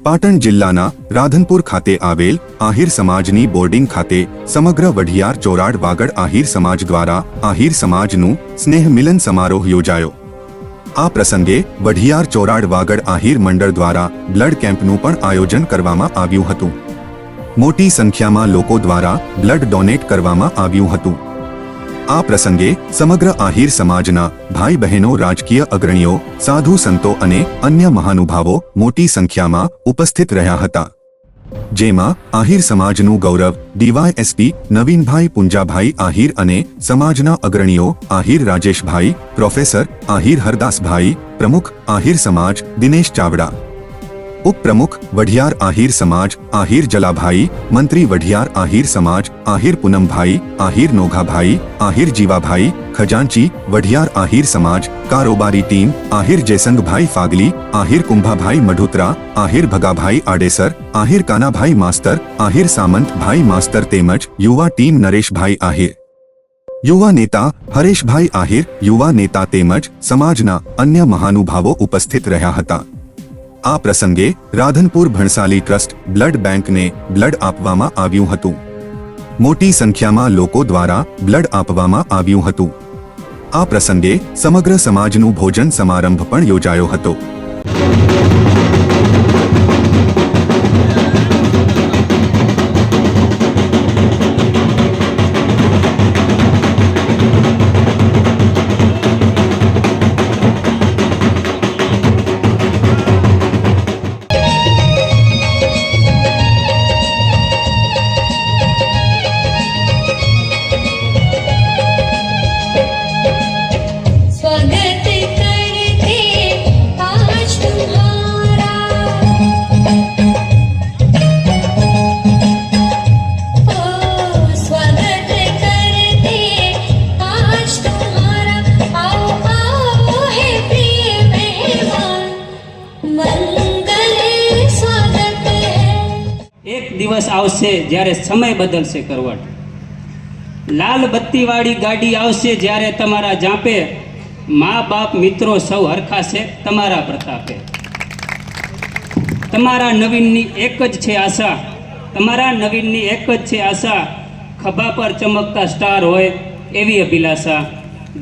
પાટણ જિલ્લાના રાધનપુર ખાતે આવેલ આહિર સમાજની બોર્ડિંગ ખાતે સમગ્ર વઢિયાર ચોરાડ વાગડ આહિર સમાજ દ્વારા આહિર સમાજનું સ્નેહ મિલન સમારોહ યોજાયો। આ પ્રસંગે વઢિયાર ચોરાડ વાગડ આહિર મંડળ દ્વારા બ્લડ કેમ્પનું પણ આયોજન કરવામાં આવ્યું હતું। મોટી સંખ્યામાં લોકો દ્વારા બ્લડ ડોનેટ કરવામાં આવ્યું હતું। આ પ્રસંગે સમગ્ર આહિર સમાજના ભાઈ બહેનો, રાજકીય અગ્રણીઓ, સાધુ સંતો અને અન્ય મહાનુભાવો મોટી સંખ્યામાં ઉપસ્થિત રહ્યા હતા। જેમાં આહિર સમાજનું ગૌરવ ડીવાયએસપી નવીનભાઈ પુંજાભાઈ આહિર અને સમાજના અગ્રણીઓ આહિર રાજેશભાઈ, પ્રોફેસર આહિર હરદાસભાઈ, પ્રમુખ આહિર સમાજ દિનેશ ચાવડા, ઉપપ્રમુખ વઢિયાર આહિર સમાજ આહિર જલાભાઈ, મંત્રી વઢિયાર આહિર સમાજ આહિર પૂનમભાઈ, આહિર નોઘાભાઈ, આહિર જીવાભાઈ, ખજાનચી વઢિયાર આહિર સમાજ કારોબારી ટીમ આહિર જયસંગભાઈ ફાગલી, આહિર કુંભાભાઈ મઢુતરા, આહિર ભગાભાઈ આડેસર, આહિર કાનાભાઈ માસ્તર, આહિર સામંતભાઈ માસ્તર તેમજ યુવા ટીમ નરેશભાઈ આહિર, યુવા નેતા હરેશભાઈ આહિર, યુવા નેતા તેમજ સમાજના અન્ય મહાનુભાવો ઉપસ્થિત રહ્યા હતા। આ પ્રસંગે રાધનપુર ભણસાલી ટ્રસ્ટ બ્લડ બેંકને બ્લડ આપવામાં આવ્યું હતું। મોટી સંખ્યામાં લોકો દ્વારા બ્લડ આપવામાં આવ્યું હતું। આ પ્રસંગે સમગ્ર સમાજનું ભોજન સમારંભ પણ યોજાયો હતો। દિવસ આવશે જ્યારે સમય બદલશે કરવટ, લાલ બત્તીવાળી ગાડી આવશે જ્યારે તમારા જાપે, મા બાપ મિત્રો સૌ હરખાશે તમારા પ્રતાપે। તમારા નવીનની એક જ છે આશા, તમારા નવીનની એક જ છે આશા, ખભા પર ચમકતા સ્ટાર હોય એવી અભિલાષા।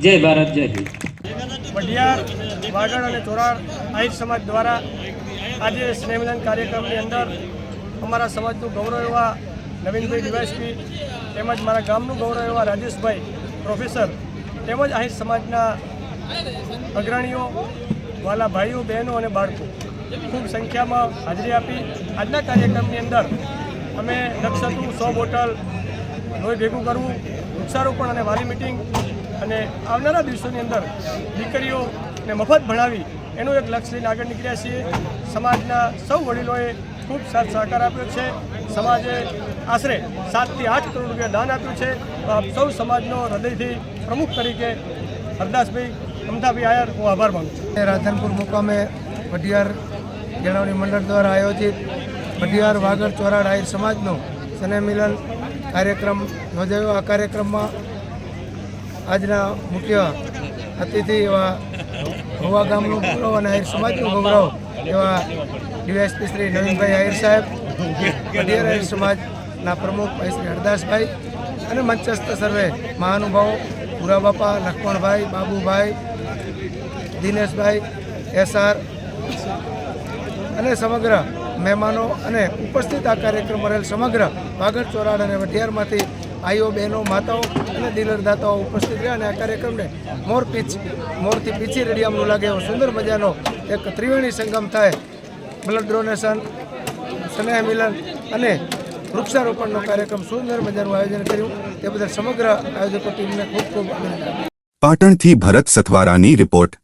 જય ભારત, જય હિન્દ। વઢિયાર વાગડ અને ચોરાડ આહિર સમાજ દ્વારા આજે સ્નેહમિલન કાર્યક્રમની અંદર અમારા સમાજનું ગૌરવ એવા નવીનભાઈ ડીવાયએસપી તેમજ મારા ગામનું ગૌરવ એવા રાજેશભાઈ પ્રોફેસર તેમજ આહિર સમાજના અગ્રણીઓ, વાલા ભાઈઓ, બહેનો અને બાળકો ખૂબ સંખ્યામાં હાજરી આપી આજના કાર્યક્રમની અંદર અમે લક્ષ્ય હતું 100 બોટલ લોહી ભેગું કરવું, વૃક્ષારોપણ અને વાલી મિટિંગ અને આવનારા દિવસોની અંદર દીકરીઓને મફત ભણાવી એનું એક લક્ષ્ય લઈને આગળ નીકળ્યા છીએ। સમાજના સૌ વડીલોએ ખૂબ સાથ સહકાર આપ્યો છે। સમાજે આશરે 7 થી 8 કરોડ રૂપિયા દાન આપ્યું છે। તો આપ સૌ સમાજનો હૃદયથી પ્રમુખ તરીકે હરદાસભાઈ અમથાભાઈ આયર હું આભાર માનું છું। રાધનપુર મુકામે વઢિયાર કેળવણી મંડળ દ્વારા આયોજિત વઢિયાર વાગડ ચોરાડ આહિર સમાજનો સ્નેહ મિલન કાર્યક્રમ યોજાયો। આ કાર્યક્રમમાં આજના મુખ્ય અતિથિ એવા ભોવા ગામનું ગૌરવ અને આહિર સમાજનું ગૌરવ એવા ડીવાયએસપી શ્રી નવીનભાઈ આહિર સાહેબ, વઢિયાર આહિર સમાજના પ્રમુખ ભાઈ શ્રી હરદાસભાઈ અને મંચસ્થ સર્વે મહાનુભાવો પુરા બાપા, લક્ષ્મણભાઈ, બાબુભાઈ, દિનેશભાઈ, એસઆર અને સમગ્ર મહેમાનો અને ઉપસ્થિત આ કાર્યક્રમ રહેલ સમગ્ર વાગડ ચોરાડ અને વઢિયારમાંથી ભાઈઓ, બહેનો, માતાઓ અને દિલરદાતાઓ ઉપસ્થિત રહ્યા અને આ કાર્યક્રમને મોરથી પીછી રેડિયામનું લાગે એવો સુંદર મજાનો એક ત્રિવેણી સંગમ થાય, બ્લડ ડોનેશન, સ્નેહ મિલન અને વૃક્ષારોપણનો કાર્યક્રમ સુંદર મજાનું આયોજન કર્યું તે બદલ સમગ્ર આયોજકો ટીમને ખૂબ ખૂબ અભિનંદન। પાટણથી ભરત સથવારાની રિપોર્ટ।